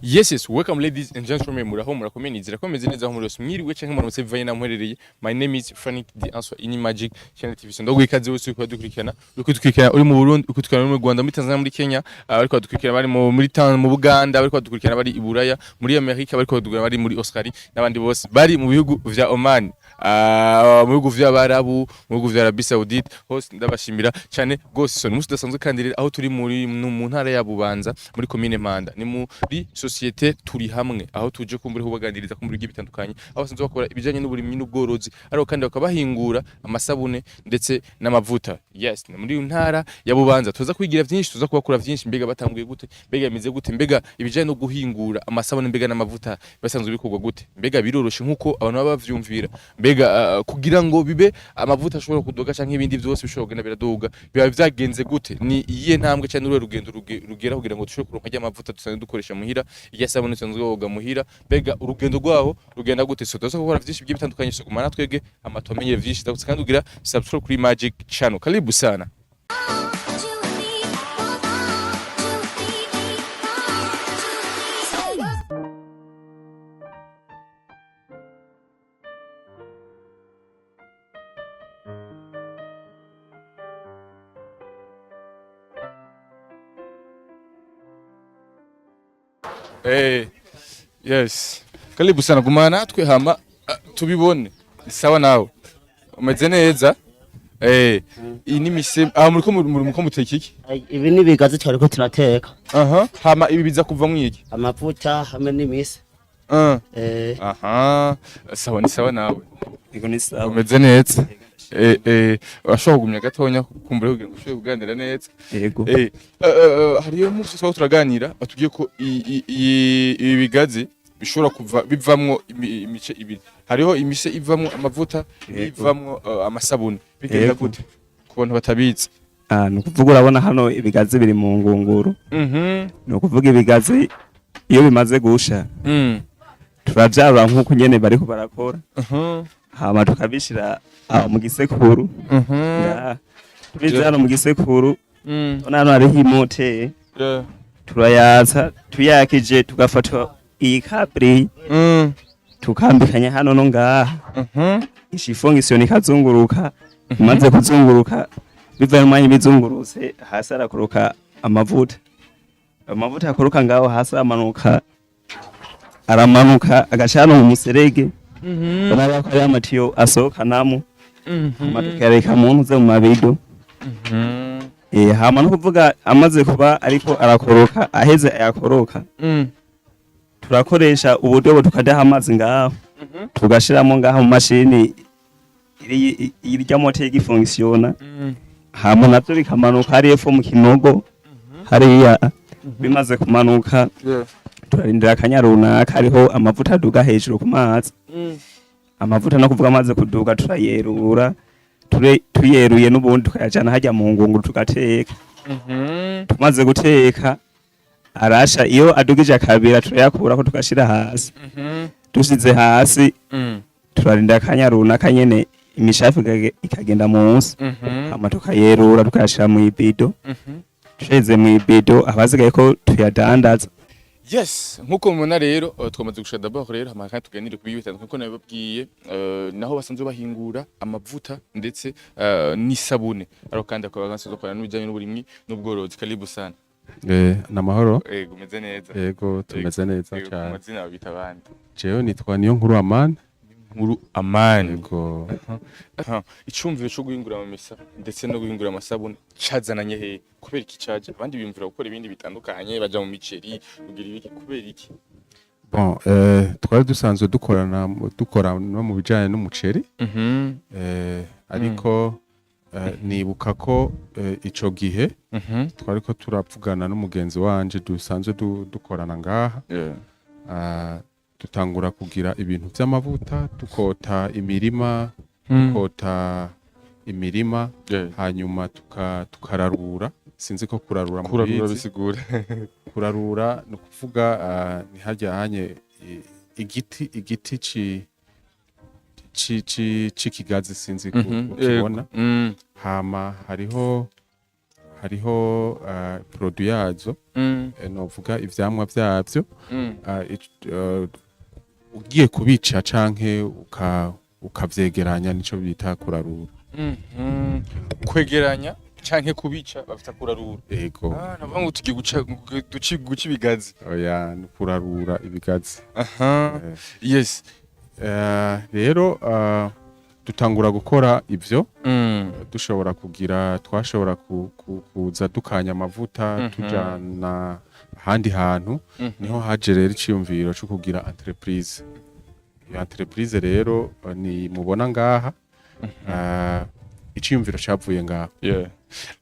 Yes, welcome ladies and gentlemen. Muraho murakomeye nizira ko meze neza aho muri wese mwiriwe canke muramutse bivaye namwerereye. My name is Frank the answer in magic channel TV. So ndagwe ikaze wese uko dukurikirana. Uko dukurikirana uri mu Burundi, uko dukurikirana mu Rwanda, muri Tanzania, muri Kenya, ariko dukurikirana bari mu Buganda, ariko dukurikirana bari i Buraya, muri Amerika, ariko dukurikirana bari muri Australia n'abandi bose bari mu bihugu vya Oman. Mu bihugu vy'Abarabu, mu bihugu vya Arabie Saoudite, hose ndabashimira cyane gose. So musi dasanzwe kandi rero aho turi muri mu ntara ya Bubanza muri commune Mpanda ni muri Sociète TURIHAMWE, aho tuje kumbura kubaganiriza kumbura bitandukanye, aho basanzwe bakora ibijanye n'uburimyi n'ubworozi, ariko kandi bakabahingura amasabune ndetse n'amavuta. Yes, muri ntara ya Bubanza tuza kwigira vyinshi, tuza kubakura vyinshi, mbega batanguye gute, mbega yamize gute, mbega ibijanye no guhingura amasabune mbega n'amavuta basanzwe bikorwa gute, mbega biroroshe nkuko abantu baba bavyumvira, mbega kugira ngo bibe amavuta ashobora kudoga canke ibindi byose bishobora kugenda biradoga, biba vyagenze gute, ni iyihe ntambwe cyane uru rugendo rugera kugira ngo dushobore kuronka rya mavuta dusanzwe dukoresha muhira, iya sabune dusanzwe woga muhira, mbega urugendo rwaho rugenda gute. So tuza gukora vyinshi bitandukanye, so kumana twege amatomenye vyinshi kandi ugira subscribe kuri Magic Channel. Karibu sana. Yes. Karibu sana gumana natwe hama tubibone. Sawa nawe. Umeze neza? Iyi ni mise muriko muteka iki? Ibi ni bigazi cyane ko tunateka. Hama ibi biza kuva mwiki? Amavuta hamwe n'imise. Sawa ni sawa nawe. Ego ni sawa. Umeze neza? Urashobora kugumya gatonya kumbure kugira ngo ushobore kuganira neza. Yego. Hariyo mu cyo turaganira batubwiye ko ibi bigazi bishobora kuva bivamwo imice ibiri. Hariho imise ivamwo amavuta, ivamwo amasabune. Bigenda gute ku bantu batabizi? Ni ukuvuga urabona hano ibigazi biri mu ngunguru. Ni ukuvuga ibigazi iyo bimaze gusha turavyarura nk'uko nyene bariko barakora, hama tukabishira mu gisekuru. Tubizana mu gisekuru, hano hariho imote, turayatsa tuyakije tugafata iyi kabri tukambikanya hano no ngaha, ishifongi sio nikazunguruka, imaze kuzunguruka bivaye mu mwanya bizungurutse hasi arakoroka amavuta akoroka ngaho hasi aramanuka agashana mu muserege, bana ko ari amatiyo asohoka namo, amadukareka muntu ze mu mabido. Hama no kuvuga amaze kuba ariko arakoroka, aheze ayakoroka, turakoresha ubudobo tukadaha amazi ngaho, tugashiramo ngaho mu mashini irya moto igifunkisiona, hama navyo bikamanuka hariye fo mu kinogo hariya. Bimaze kumanuka turarindira akanya runaka, hariho amavuta aduga hejuru ku mazi. Amavuta no kuvuga amaze kuduga turayerura, tuyeruye n'ubundi tukayajana hajya mu ngunguru tugateka. Tumaze guteka arasha, iyo adugije akabira turayakurako tugashira hasi. Dushize hasi turarindira akanya runaka nyene imishafu ikagenda munsi, hama tukayerura tukayashira mu ibido. Tusheze mu ibido abazigaye ko tuyadandaza. Yes, nkuko mubona rero twamaze gushaka d'abord rero hama kandi tuganire ku bitandukanye kuko nababwiye naho basanzwe bahingura amavuta ndetse n'isabune, ariko kandi akaba basanzwe bakora n'ibijanye n'uburimyi n'ubworozi. Karibu sana. Namahoro. Yego umeze neza? Yego tumeze neza cyane. Amazina babita abandi? Jewe nitwa niyo nkuru Amani. Nkuru Amani. Yego. Icumviro cyo guhingura amamesa ndetse no guhingura amasabune cazananye he? Kubera iki caje? Abandi bimvira gukora ibindi bitandukanye, baja mu miceri kugira ibiki, kubera iki? Bon, twari dusanzwe dukora no mu bijanye n'umuceri. Ariko nibuka ko ico gihe twariko turavugana n'umugenzi wanje dusanzwe dukorana ngaha. Tutangura kugira ibintu vy'amavuta, tukota imirima, hanyuma tukararura. Sinzi ko kurarura bisigura. Kurarura no kuvuga ni harya hanye igiti cikigazi sinzi ko ukibona. Hama hariho produit yazo novuga ivyamwa vyavyo ugiye kubica canke ukavyegeranya nico bita kurarura. Kwegeranya canke kubica bafita kurarura. Ego. Navuga ngo tugiye guca ibigazi. Oya ni kurarura ibigazi. Yes. Rero dutangura gukora ivyo twashobora kuza dukanya amavuta tujana ahandi hantu niho haje rero iciyumviro cyo kugira entreprise. Iyo entreprise rero ni mubona ngaha iciyumviro cavuye ngaha.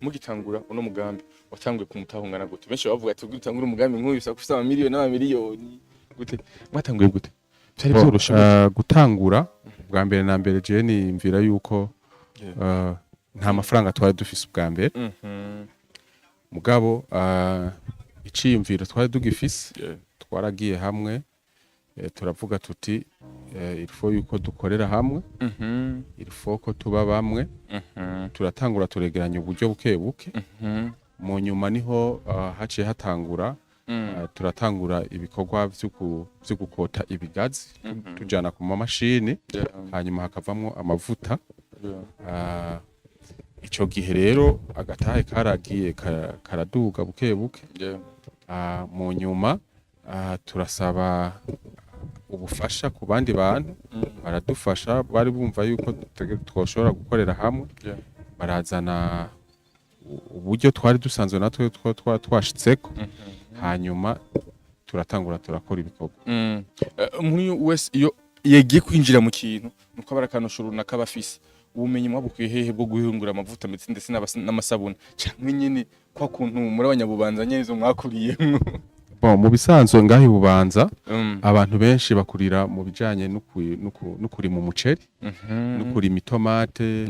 Mugitangura uno mugambi watanguye kumutahungana gute? Benshi bavuga ati gutangura umugambi nk'uyu bisa kufisa amamiliyoni gute? Mwatanguye gute? Byari byoroshe gutangura bwa mbere na mbere je ni imvira yuko nta mafaranga twari dufise ubwa mbere mugabo iciyumviro twari dugifise twaragiye hamwe turavuga tuti ilfo yuko dukorera hamwe ilfo ko tuba bamwe turatangura turegeranya uburyo buke buke mu nyuma niho haciye hatangura turatangura ibikorwa vyo gukota ibigazi tujana ku mamashini hanyuma hakavamwo amavuta. Ico gihe rero agatahe karagiye karaduga buke buke mu nyuma turasaba ubufasha ku bandi bantu baradufasha bari bumva yuko twoshobora gukorera hamwe barazana uburyo twari dusanzwe natwe twashitseko hanyuma turatangura turakora ibikorwa. Umuntu wese iyo yagiye kwinjira mu kintu nuko abarakanusha runaka bafise ubumenyi mwabukuye hehe bwo guhingura amavuta ndetse n'amasabune cyangwa nyene kwa kuntu muri abanyabubanza nyene zo mwakuriyemwo? Mu bisanzwe ngahi bubanza abantu benshi bakurira mu bijanye n'ukuri mu muceri n'ukuri itomate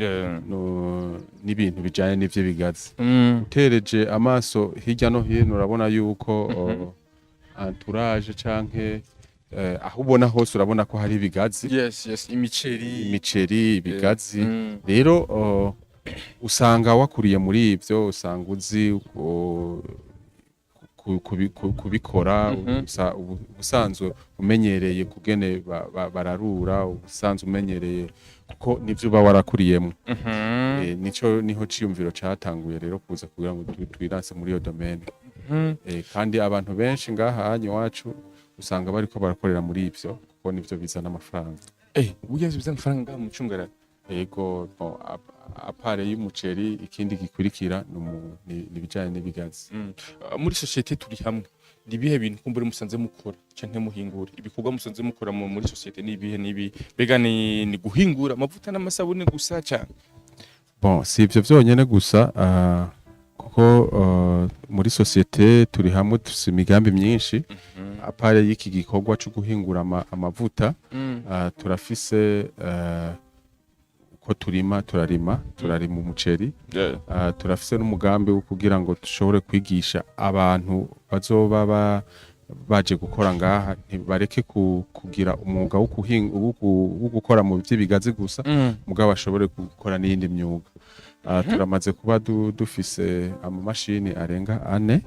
n'ibintu bijanye n'ivyo bigazi. Utereje amaso hirya no hino urabona yuko entourage canke aho ubona hose urabona ko hari ibigazi. Yes, imiceri ibigazi. Rero usanga wakuriye muri ivyo, usanga uzi kubikora, ubusanzwe umenyereye kugene bararura, ubusanzwe umenyereye kuko nivyo uba warakuriyemo. Niho ciyumviro catanguye rero kuza kugira ngo twiranse muri iyo domaine. Kandi abantu benshi ngaha hanyu wacu usanga bariko barakorera muri ivyo kuko nivyo bizana amafaranga. Ubugenzi bizana amafaranga ngaha mu Cungara? Ego, apare y'umuceri ikindi gikurikira ni bijanye n'ibigazi. Muri societe turi hamwe nibihe bintu kumbure musanze mukora canke muhingura ibikorwa musanze mukora muri societe nibihe bega ni guhingura amavuta n'amasabune gusa cyane? Si ivyo vyonyene gusa kuko muri societe turi hamwe dufise imigambi myinshi. Apare y'iki gikorwa cyo guhingura amavuta turafise ko turarima umuceri. Turafise n'umugambi wo kugira ngo dushobore kwigisha abantu bazoba baje gukora ngaha ntibareke kugira umwuga wo gukora mu by'ibigazi gusa mugabo bashobore gukora n'iyindi myuga. Turamaze kuba dufise amamashini arenga 4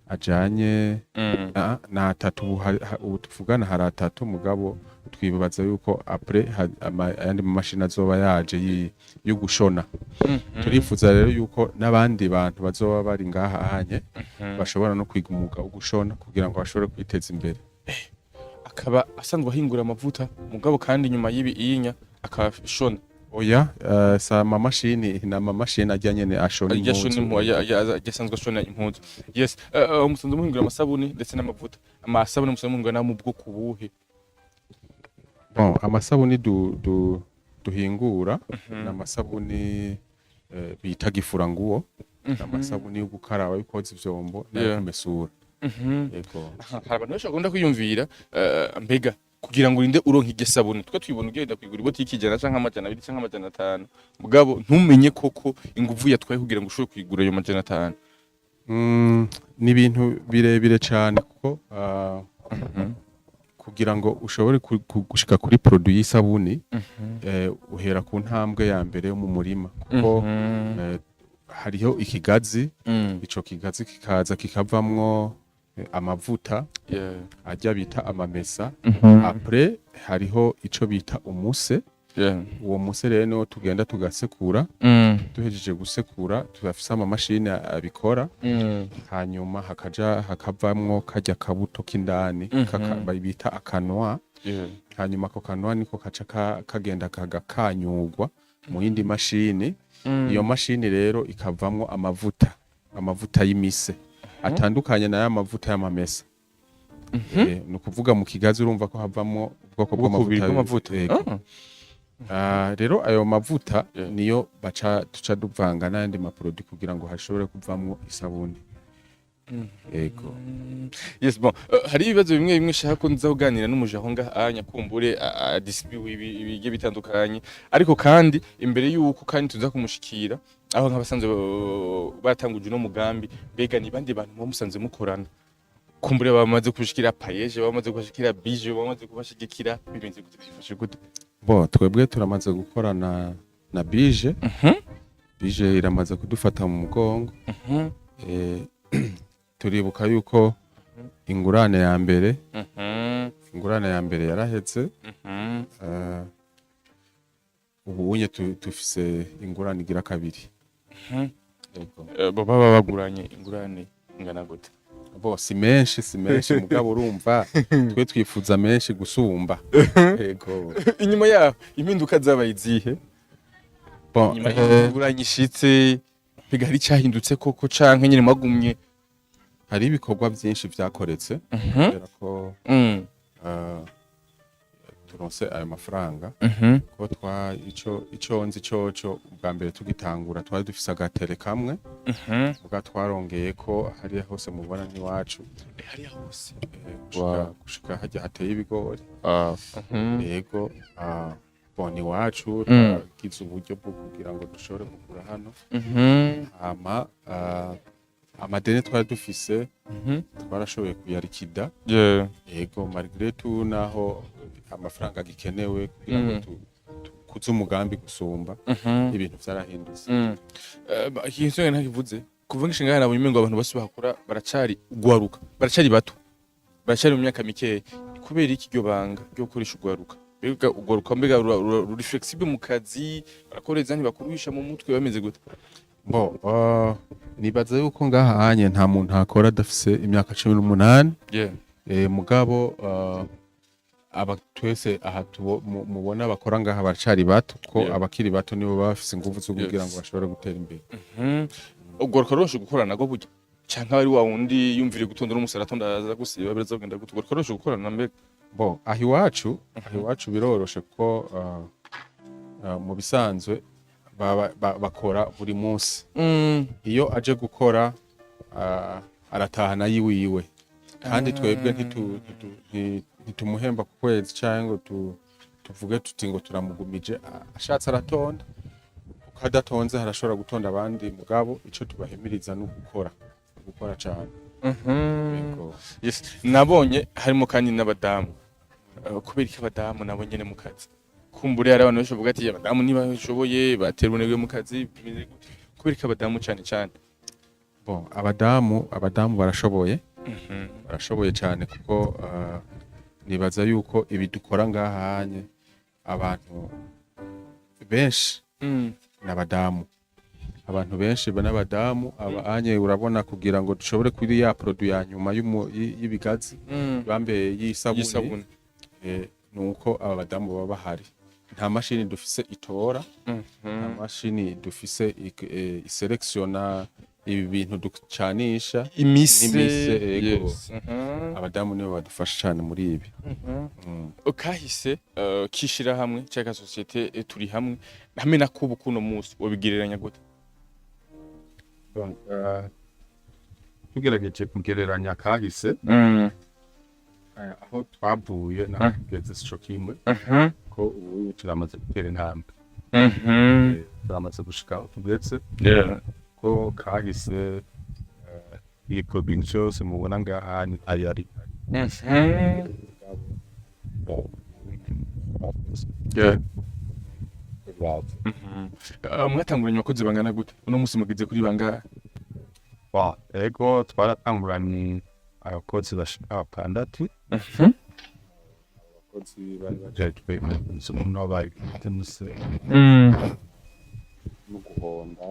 ajanye na 3 ubu tuvugana hari 3 mugabo twibaza yuko après ayandi mashini azoba yaje yo gushona. Turifuza rero yuko n'abandi bantu bazoba bari ngaha hanye bashobora no kwiga umwuga wo gushona kugira ngo bashobore kwiteza imbere. Akaba asanzwe ahingura amavuta mugabo kandi nyuma y'ibinya akashona. Oya, sa mamashini na mamashini ajyanye ne ashona impuzu. Yasanzwe ashona impuzu. Yes, umusanzwe muhingura amasabuni ndetse n'amavuta. Amasabuni musanzwe muhingura na mu bwoko buhe? Amasabuni duhingura n'amasabuni bita gifuranguwo, n'amasabuni yo gukaraba yukoza ivyombo no kumesura. Yego. Hari abantu benshi bakunda kwiyumvira mbega kugira ngo urinde uronka igesabuni twa twibona ugenda kwigura ibotiki ijana canke amajana 2 canke amajana 5 mugabo ntumenye koko inguvu yatwaye kugira ngo ushobore kwigura ayo majana 5. Ni ibintu birebire cyane kuko kugira ngo ushobore gushika kuri produit y'isabuni uhera ku ntambwe ya mbere yo mu murima kuko hariho ikigazi ico kigazi kikaza kikavamwo amavuta ajya bita amamesa après hariho ico bita umuse uwo muse rero niwo tugenda tugasekura duhejeje gusekura turafise amamashini abikora hanyuma hakavamwo kajya kabuto k'indani bita akanwa hanyuma ako kanwa niko kaca kagenda kagakanyugwa mu yindi mashini iyo mashini rero ikavamwo amavuta y'imise atandukanye na ya mavuta y'amamesa ni ukuvuga mu kigazi urumva ko havamwo ubwoko bw'amavuta rero ayo mavuta niyo tuca duvanga n'ayandi maproduit kugira ngo hashobore kuvamwo isabuni yego yes bon hari ibibazo bimwe bimwe shaka ko nza kuganira n'umuje aho ngaha nyakumbure dispute ibige bitandukanye ariko kandi imbere yuko kandi tuza kumushikira aho nk'abasanzwe batanguje no mugambi bega ni bandi bantu mu musanze mukorana kumbure bamaze kushikira payeje bamaze kushikira bije bamaze kubashigikira birenze gute gute bo twebwe turamaze gukorana na bije bije iramaze kudufata mu mugongo turibuka yuko ingurane ya mbere yarahetse ubu unye tufise ingurane igira kabiri baba baguranye ingurane ingana gute bo si menshi mugabo urumva twe twifuza menshi gusumba yego inyuma yaho impinduka zabaye izihe bon ingurane ishitse biga hari cyahindutse koko canke nyine magumye hari ibikorwa byinshi byakoretse kubera ko turonse ayo mafaranga ko ico nzi coco ubwa mbere tugitangura twari dufise agatere kamwe ubwa twarongeye ko hariya hose mubona n'iwacu hariya hose gushika hajya hateye ibigori yego bon iwacu twagize uburyo bwo kugira ngo dushobore kugura hano hama amadeni twari dufise twarashoboye kuyarikida yego malgré tout naho amafaranga gikenewe kugira ngo tukuze umugambi gusumba ibintu byarahindutse ikintu ntakivuze kuva ngishinga na bunyimengo abantu bose bakora baracari ugwaruka baracari bato baracari mu myaka mikeya kubera iki ryo banga ryo gukoresha ugwaruka bega ugwaruka mbega ruri flexible mu kazi barakoreza ntibakuruhisha mu mutwe bameze gute bo nibaza yuko ngaha hanye nta muntu akora adafise imyaka 18 mugabo aba twese aha mubona bakora ngaha baracari bato ko abakiri bato nibo bafise ingufu zo kugira ngo bashobore gutera imbere ubwo rukoroshe gukorana go burya canke ari wa wundi yumvire gutonda n'umusarato ndaza gusiba birazogenda gute rukoroshe gukorana mbega bo aho iwacu biroroshe ko mu bisanzwe bakora buri munsi iyo aje gukora aratahana yiwiwe kandi twebwe ntitumuhemba ku kwezi cyangwa tuvuge tuti ngo turamugumije ashatse aratonda uko adatonze harashobora gutonda abandi mugabo ico tubahimiriza no gukora cyane yes nabonye harimo kandi n'abadamu kubera iki abadamu nabo nyene mu kazi kumbure ari abantu bashoboga ati abadamu niba bashoboye batera ubunebwe mu kazi kubera iki abadamu cyane bon abadamu barashoboye barashoboye cyane kuko nibaza yuko ibi dukora ngahanye abantu benshi n'abadamu abantu benshi n'abadamu abanye urabona kugira ngo dushobore kuri ya produit ya nyuma y'ibigazi bambe y'isabuni nuko abadamu baba bahari nta mashini dufise itora nta mashini dufise iselectiona ibi bintu ducanisha imise abadamu nibo badufasha cyane muri ibi ukahise kishira hamwe cyaka societe turi hamwe hamwe na kubu kuno musi wobigereranya gute tugerageje kugereranya kahise aho twavuye na kugeze sico kimwe ko ubu turamaze gutera intambwe turamaze gushika tugetse ko kahise iyi production cyose mubona ngaha ari mwatanguranye abakozi bangana gute uno musi mugize kuri bangahe ego twaratanguranye abakozi bashika 6 abakozi bari bajejwe no bari no guhonda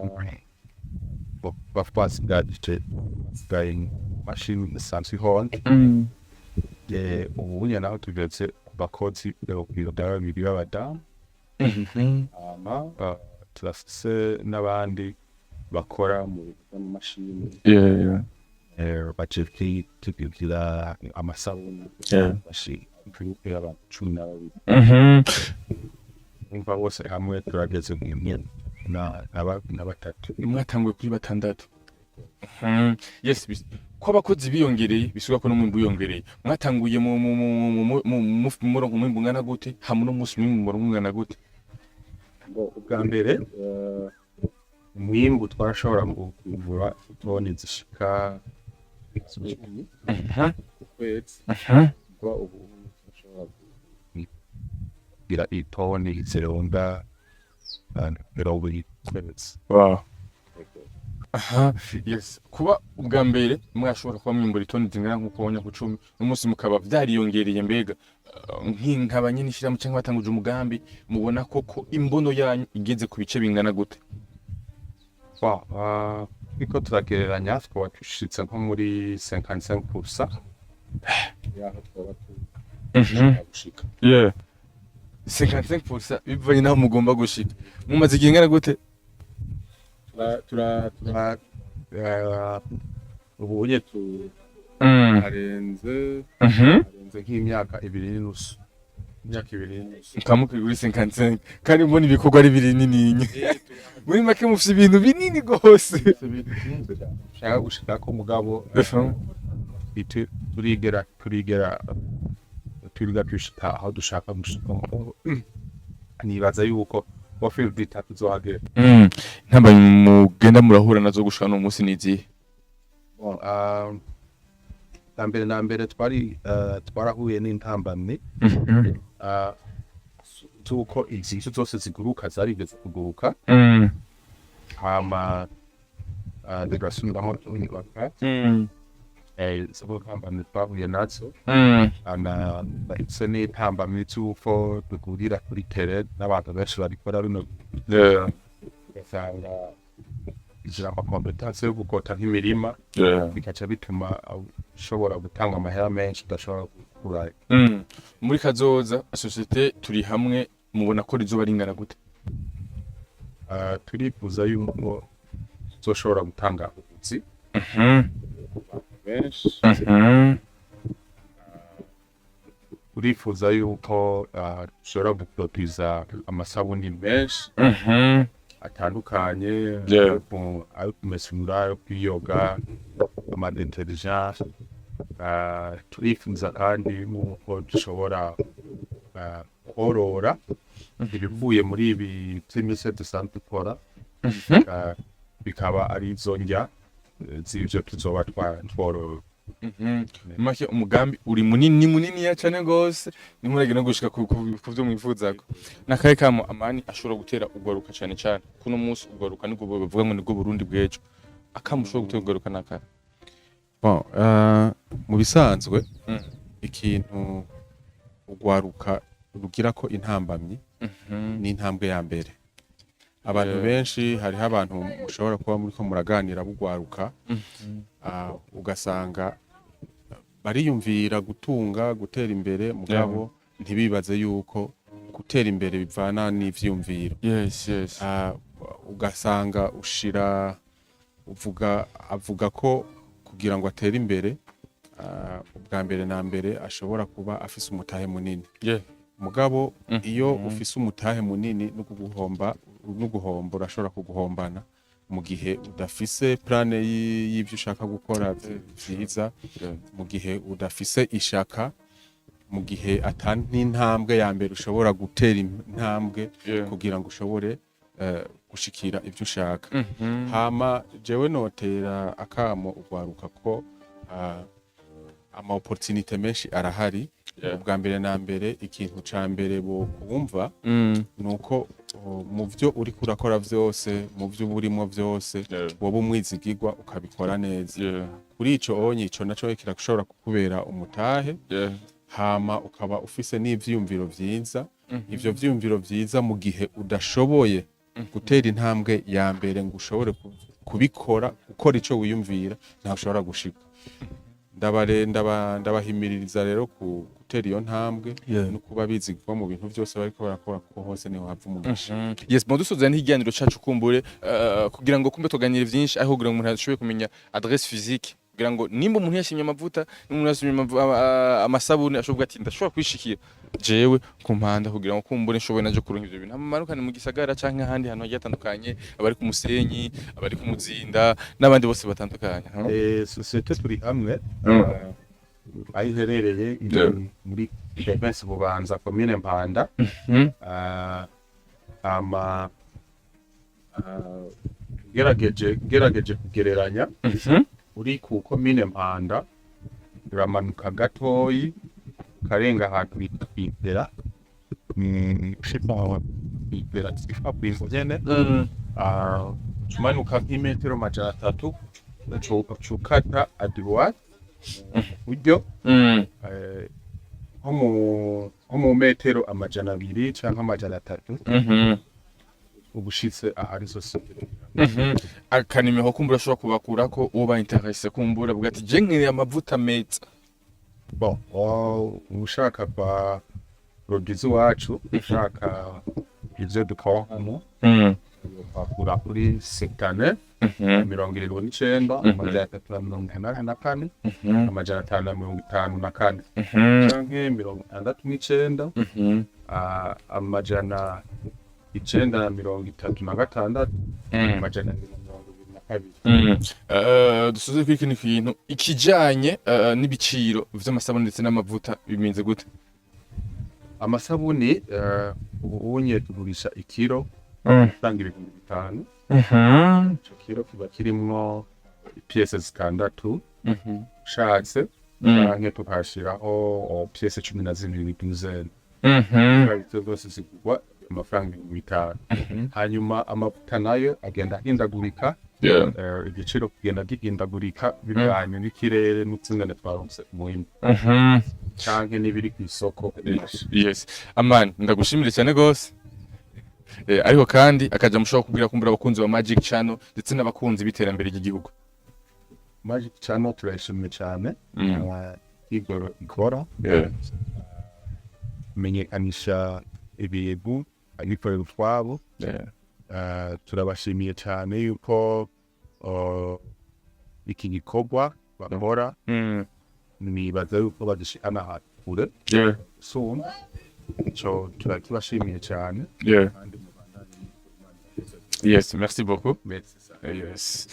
bafasigaje machine isanzwe ihonda ubu naho tugeze abakozi babiri b'abadamu turafise n'abandi bakora mu mashini bajejwe tugira amasabuni abantu 12 umva bose hamwe turageze na batatu mwatanguye kuri batandatu yes ko abakozi biyongereye bisuka ko n'umwimbu wiyongereye mwatanguye mu murongo umwimbu ngana gute hamwe no musi umwimbu ngana gute ubwa mbere umwimbu twarashobora kuvura toni zishika ukwezi ubu turashobora kugira itoni zirenga mirongo itatu. Wow. Yes. Kuba ubwa mbere mwashobora kuba mwimbura itoni zingana nkuko wonya ku 10 n'umunsi mukaba vyariyongereye mbega nk'abanye n'ishiramu cyangwa batanguje umugambi mubona koko imbono yanyu igeze ku bice bingana gute? Iko turagereranya twaba tushitse nko muri 55%. Yaho twaba gushika. Yeah. 55% bivanye naho mugomba gushika. Mumaze igihe ngana gute? Ubunye arenze nk'imyaka 2.5. Imyaka 2.5. Kamuke kuri 55 kandi mbona ibikorwa ari binini. Muri make mufite ibintu binini gose. Shaka gushika ko mugabo turigera kwishika aho dushaka gushika. Nibaza yuko wafil bitatu zohagera. Ntamba mugenda murahura nazo gushika no munsi nizihe? Na mbere twarahuye n'intambamye tuko inzira zose ziguruka zarigeze kuguruka hama degrasundamo n'ibaka sabo ntambamye twahuye nazo bahise n'intambamye tuko dukurira kuri tere n'abantu benshi barikora runo ugasanga izira amakompetence yo gukota nk'imirima bikaca bituma ushobora gutanga amahera menshi udashobora gukura. Muri kazoza Société TURIHAMWE mubona ko rizoba ringana gute? Turifuza yuko tuzoshobora gutanga ubuzi benshi. Turifuza yuko dushobora guproduza amasabuni menshi atandukanye ayo kumesura ayo kwiyoga amadetergent. Turifuza kandi yuko dushobora korora ibivuye muri ibi by'imise dusanzwe dukora bikaba ari izo ndya z'ivyo tuzoba tworora. Make umugambi uri munini ya cyane gose nimurege no gushika ku byo mwifuzako nakaye kamo amani ashobora gutera ugaruka cyane kuno munsi ugaruka niko bavuga ngo nibwo Burundi bwejo akamushobora gutera ugaruka nakara. Bon mu bisanzwe ikintu ugwaruka rugira ko intambamyi ni intambwe ya mbere. Abantu benshi hariho abantu mushobora kuba muri ko muraganira bugwaruka ugasanga bariyumvira gutera imbere mugabo ntibibaze yuko gutera imbere bivana n'ivyumviro. Yes. Ugasanga avuga ko kugira ngo atere imbere ubwa mbere na mbere ashobora kuba afise umutahe munini. Mugabo iyo ufise umutahe munini no guhomba urashobora kuguhombana mu gihe udafise plane y'ivyo ushaka gukora vyiza, mu gihe udafise ishaka, mu gihe n'intambwe ya mbere ushobora gutera intambwe kugira ngo ushobore gushikira ivyo ushaka. Hama jewe notera akamo ugwaruka ko ama opportunité menshi arahari. Ubwa mbere na mbere ikintu ca mbere bo kumva nuko mu byo uri kurakora vyose mu byo burimo vyose wowe umwizigirwa ukabikora neza kuri ico onye ico naco kirashobora kukubera umutahe hama ukaba ufise n'ivyiyumviro vyiza ivyo vyiyumviro vyiza mu gihe udashoboye gutera intambwe ya mbere ngo ushobore kubikora ukora ico wiyumvira nta ushobora gushika ndabahimiririza rero gutera iyo ntambwe no kuba bizigwa mu bintu byose bariko barakora ko hose niho hava umugisha. Yes, bon dusoza n'ikiganiro cacu kumbure kugira ngo kumbe tuganire vyinshi aho kugira ngo umuntu ashobore kumenya adresse physique kugira ngo nimba umuntu yashimye amavuta n'umuntu yashimye amasabune ashobora ati ndashobora kwishikira jewe kumpanda kugira ngo kumbure nshoboye naje kuronka ivyo bintu amarukane mu gisagara canke ahandi hantu hagiye atandukanye abari ku musenyi abari ku muzinda n'abandi bose batandukanye. Société TURIHAMWE aho iherereye muri province Bubanza commune Mpanda gerageje kugereranya uri ku commune Mpanda uramanuka gatoyi karenga ahantu bitwitera bitwitera sifa kwizogene tumanuka nk'imetero majana 3 cukata adiwa buryo nko mu metero amajana 2 canke amajana 3 ubushitse ahari société akanimero kumbura ashobora kubakurako uwo ba interesse kumbura bwa ati je nkiriye amavuta meza. Bon, ushaka kwa producer wacu ushaka ivyo dukora hano bakura kuri setane 79 amajana 384 amajana 554 canke 69 amajana 936 amajana 22. Dusoze kuri kino kintu ikijanye n'ibiciro vy'amasabune ndetse n'amavuta bimenze gute? Amasabune ubunye tugurisha ikiro tanga 5,000. Ico kiro kiba kirimwo pièces zitandatu ushatse canke tukashiraho pièces 12 douzaine. Ivyo byose zigurwa amafaranga 5,000. Hanyuma amavuta nayo agenda ahindagurika igiciro kugenda gihindagurika bivanye n'ikirere n'utsingane twaronse muhimba canke n'ibiri ku isoko. Yes, amani ndagushimire cyane gose ariko kandi akaja mushobora kubwira kumbura abakunzi ba Magic Channel ndetse n'abakunzi biterambere ry'igihugu. Magic Channel turashimye cyane igoro ikora menyekanisha ibintu agikorera utwabo. Turabashimiye cyane yuko iki gikorwa bakora nibaza yuko bagishikana ahantu kure soon, so turakibashimiye cyane. Yes, merci beaucoup. Yes.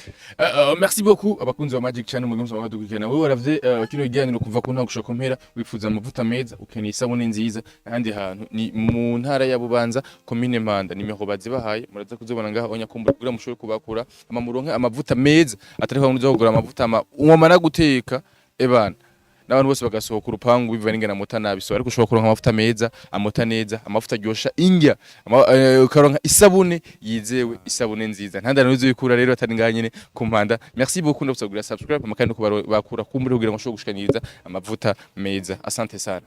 Merci beaucoup abakunzi ba Magic Channel mu gomba badukikana. Wewe waravye kino kiganiro kuva ku ntango gushaka kumpera wifuza amavuta meza ukeneye isabune nziza kandi hantu ni mu ntara ya Bubanza commune Mpanda nimero bazibahaye muraza kuzobona ngaho onyakumbura kugira mushobore kubakura amamuronke amavuta meza atari kwa muzo kugura amavuta umamara guteka ebana n'abantu bose bagasohoka urupangu bivanye n'ingana mota nabiso ariko ushobora kuronka amavuta meza amota neza amavuta ryosha indya ukaronka isabune yizewe isabune nziza ntandana nizo yikura rero atari nganyene ku Mpanda. Merci beaucoup ndabusagura subscribe amakandi ko bakura kumbure kugira ngo ushobore gushikaniza amavuta meza. Asante sana.